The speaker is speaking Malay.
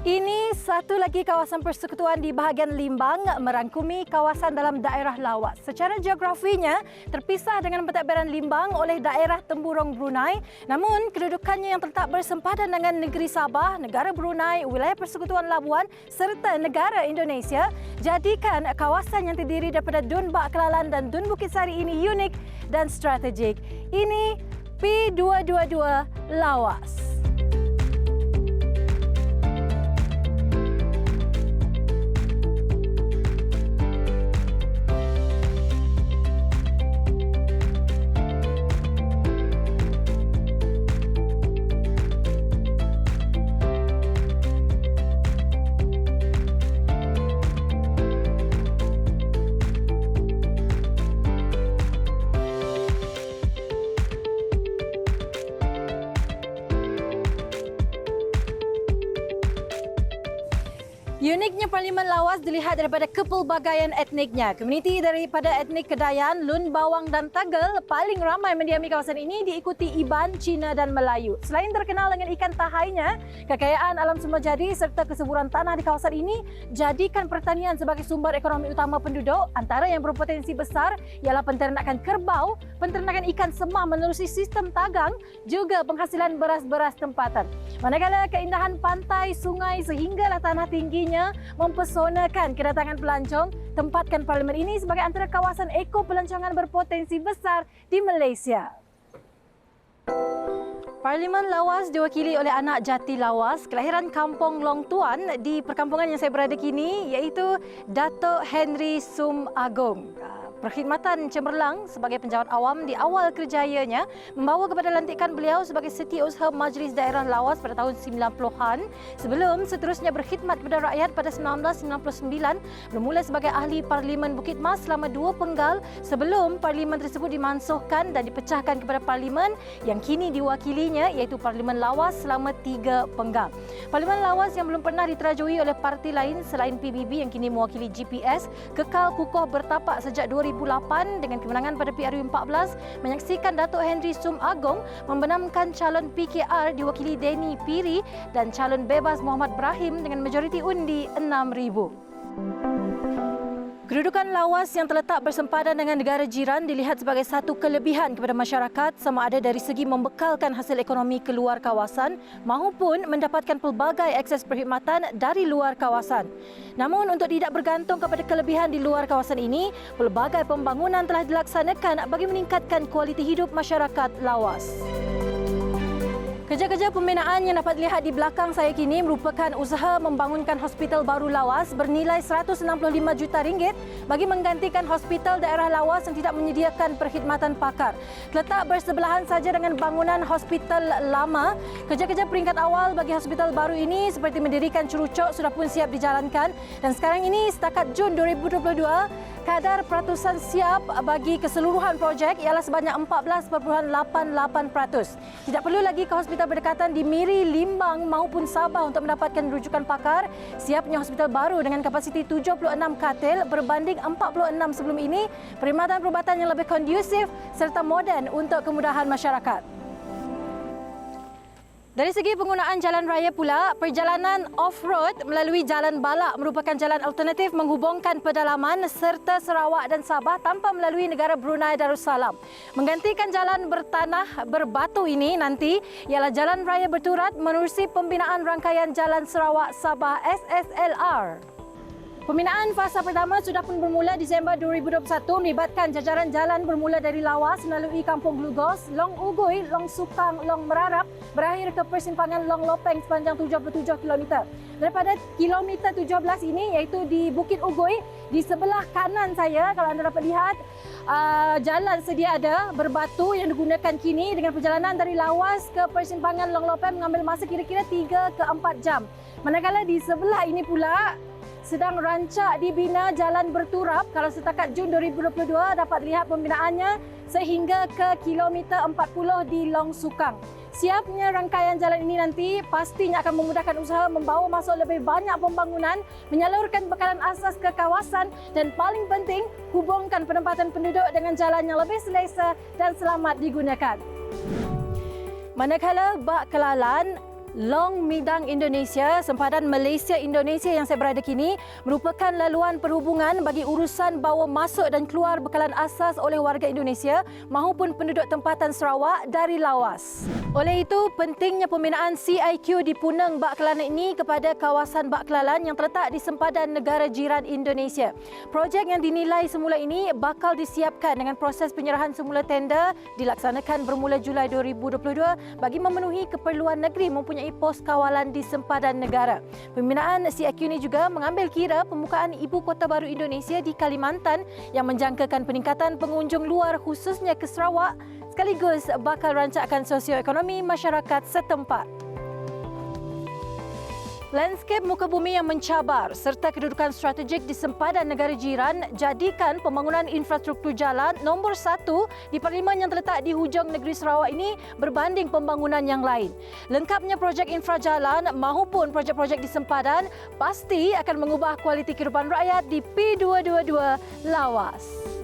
Ini satu lagi kawasan persekutuan di bahagian Limbang merangkumi kawasan dalam daerah Lawas. Secara geografinya terpisah dengan pentadbiran Limbang oleh daerah Temburong Brunei, namun kedudukannya yang terletak bersempadan dengan negeri Sabah, negara Brunei, wilayah persekutuan Labuan serta negara Indonesia jadikan kawasan yang terdiri daripada Dun Bak Kelalan dan Dun Bukit Sari ini unik dan strategik. Ini P222 Lawas. Uniknya Parlimen Lawas dilihat daripada kepelbagaian etniknya. Komuniti daripada etnik Kedayan, Lun, Bawang dan Tegel paling ramai mendiami kawasan ini diikuti Iban, Cina dan Melayu. Selain terkenal dengan ikan tahainya, kekayaan alam semula jadi serta kesuburan tanah di kawasan ini jadikan pertanian sebagai sumber ekonomi utama penduduk. Antara yang berpotensi besar ialah penternakan kerbau, penternakan ikan semah menerusi sistem tagang, juga penghasilan beras-beras tempatan. Manakala keindahan pantai, sungai sehinggalah tanah tingginya mempesonakan kedatangan pelancong, tempatkan parlimen ini sebagai antara kawasan eko pelancongan berpotensi besar di Malaysia. Parlimen Lawas diwakili oleh anak jati Lawas, kelahiran Kampung Long Tuan di perkampungan yang saya berada kini, iaitu Dato' Henry Sum Agong. Perkhidmatan cemerlang sebagai penjawat awam di awal kerjayanya membawa kepada lantikan beliau sebagai Setiausaha Majlis Daerah Lawas pada tahun 90-an sebelum seterusnya berkhidmat kepada rakyat pada 1999 bermula sebagai ahli Parlimen Bukit Mas selama 2 penggal sebelum parlimen tersebut dimansuhkan dan dipecahkan kepada parlimen yang kini diwakilinya iaitu Parlimen Lawas selama 3 penggal. Parlimen Lawas yang belum pernah diterajui oleh parti lain selain PBB yang kini mewakili GPS kekal kukuh bertapak sejak 2008 dengan kemenangan pada PRU 14 menyaksikan Dato' Henry Sum Agong membenamkan calon PKR diwakili Denny Piri dan calon bebas Muhammad Brahim dengan majoriti undi 6,000. Kedudukan Lawas yang terletak bersempadan dengan negara jiran dilihat sebagai satu kelebihan kepada masyarakat sama ada dari segi membekalkan hasil ekonomi keluar kawasan maupun mendapatkan pelbagai akses perkhidmatan dari luar kawasan. Namun untuk tidak bergantung kepada kelebihan di luar kawasan ini, pelbagai pembangunan telah dilaksanakan bagi meningkatkan kualiti hidup masyarakat Lawas. Kerja-kerja pembinaan yang dapat dilihat di belakang saya kini merupakan usaha membangunkan hospital baru Lawas bernilai RM165 juta bagi menggantikan hospital daerah Lawas yang tidak menyediakan perkhidmatan pakar. Terletak bersebelahan saja dengan bangunan hospital lama, kerja-kerja peringkat awal bagi hospital baru ini seperti mendirikan curucuk sudah pun siap dijalankan dan sekarang ini setakat Jun 2022, kadar peratusan siap bagi keseluruhan projek ialah sebanyak 14.88%. Tidak perlu lagi ke hospital berdekatan di Miri, Limbang maupun Sabah untuk mendapatkan rujukan pakar. Siapnya hospital baru dengan kapasiti 76 katil berbanding 46 sebelum ini, perkhidmatan perubatan yang lebih kondusif serta moden untuk kemudahan masyarakat. Dari segi penggunaan jalan raya pula, perjalanan off-road melalui Jalan Balak merupakan jalan alternatif menghubungkan pedalaman serta Sarawak dan Sabah tanpa melalui negara Brunei Darussalam. Menggantikan jalan bertanah berbatu ini nanti ialah jalan raya berturat menerusi pembinaan rangkaian Jalan Sarawak-Sabah SSLR. Pembinaan fasa pertama sudah pun bermula Disember 2021 melibatkan jajaran jalan bermula dari Lawas melalui Kampung Glugos, Long Ugoi, Long Sukang, Long Merarap berakhir ke persimpangan Long Lopeng sepanjang 77 km. Daripada kilometer 17 ini iaitu di Bukit Ugoi, di sebelah kanan saya kalau anda dapat lihat jalan sedia ada berbatu yang digunakan kini dengan perjalanan dari Lawas ke persimpangan Long Lopeng mengambil masa kira-kira 3 ke 4 jam. Manakala di sebelah ini pula sedang rancak dibina jalan berturap. Kalau setakat Jun 2022 dapat lihat pembinaannya sehingga ke kilometer 40 di Long Sukang. Siapnya rangkaian jalan ini nanti pastinya akan memudahkan usaha membawa masuk lebih banyak pembangunan, menyalurkan bekalan asas ke kawasan dan paling penting hubungkan penempatan penduduk dengan jalan yang lebih selesa dan selamat digunakan. Manakala Bak Kelalan Long Midang Indonesia, sempadan Malaysia-Indonesia yang saya berada kini, merupakan laluan perhubungan bagi urusan bawa masuk dan keluar bekalan asas oleh warga Indonesia maupun penduduk tempatan Sarawak dari lawas. Oleh itu, pentingnya pembinaan CIQ di Puneng Bak Kelalan ini kepada kawasan Bak Kelalan yang terletak di sempadan negara jiran Indonesia. Projek yang dinilai semula ini bakal disiapkan dengan proses penyerahan semula tender dilaksanakan bermula Julai 2022 bagi memenuhi keperluan negeri mempunyai pos kawalan di sempadan negara. Pembinaan CIQ ini juga mengambil kira pembukaan Ibu Kota Baru Indonesia di Kalimantan yang menjangkakan peningkatan pengunjung luar khususnya ke Sarawak sekaligus bakal rancakkan sosioekonomi masyarakat setempat. Landscape muka bumi yang mencabar serta kedudukan strategik di sempadan negara jiran jadikan pembangunan infrastruktur jalan nombor 1 di Parlimen yang terletak di hujung negeri Sarawak ini berbanding pembangunan yang lain. Lengkapnya projek infrajalan maupun projek-projek di sempadan pasti akan mengubah kualiti kehidupan rakyat di P222 Lawas.